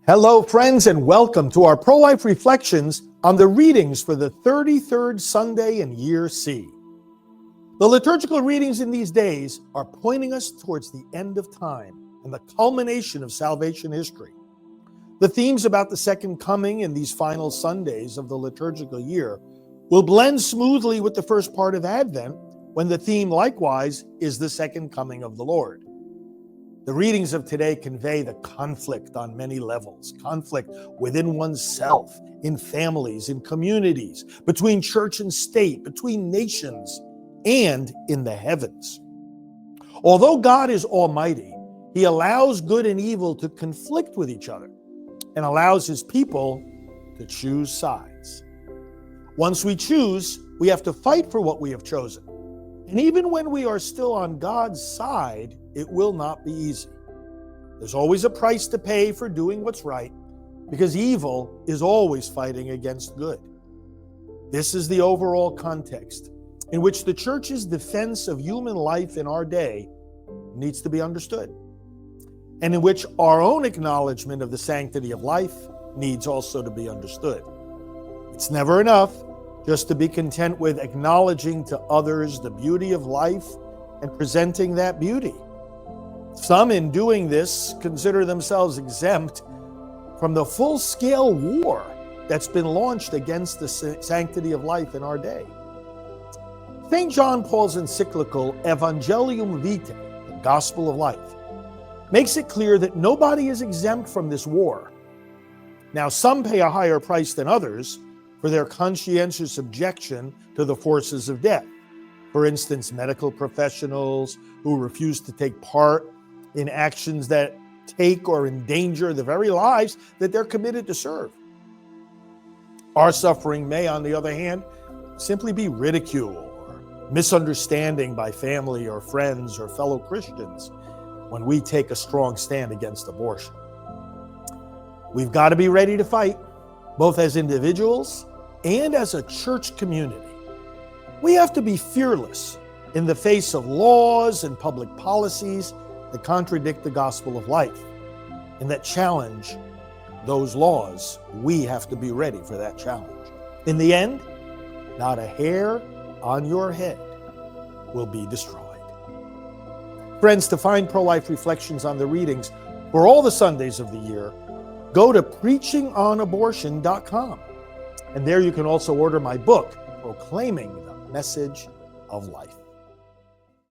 Hello, friends, and welcome to our pro-life reflections on the readings for the 33rd Sunday in Year C. The liturgical readings in these days are pointing us towards the end of time and the culmination of salvation history. The themes about the second coming in these final Sundays of the liturgical year will blend smoothly with the first part of Advent, when the theme likewise is the second coming of the Lord. The readings of today convey the conflict on many levels, conflict within oneself, in families, in communities, between church and state, between nations, and in the heavens. Although God is almighty, he allows good and evil to conflict with each other and allows his people to choose sides. Once we choose, we have to fight for what we have chosen. And even when we are still on God's side, it will not be easy. There's always a price to pay for doing what's right, because evil is always fighting against good. This is the overall context in which the church's defense of human life in our day needs to be understood, and in which our own acknowledgement of the sanctity of life needs also to be understood. It's never enough just to be content with acknowledging to others the beauty of life and presenting that beauty. Some, in doing this, consider themselves exempt from the full-scale war that's been launched against the sanctity of life in our day. St. John Paul's encyclical Evangelium Vitae, the Gospel of Life, makes it clear that nobody is exempt from this war. Now, some pay a higher price than others for their conscientious objection to the forces of death. For instance, medical professionals who refuse to take part in actions that take or endanger the very lives that they're committed to serve. Our suffering may, on the other hand, simply be ridicule or misunderstanding by family or friends or fellow Christians when we take a strong stand against abortion. We've got to be ready to fight, both as individuals and as a church community. We have to be fearless in the face of laws and public policies that contradict the gospel of life and that challenge those laws. We have to be ready for that challenge. In the end, not a hair on your head will be destroyed. Friends, to find pro-life reflections on the readings for all the Sundays of the year, go to preachingonabortion.com. And there you can also order my book, Proclaiming the Message of Life.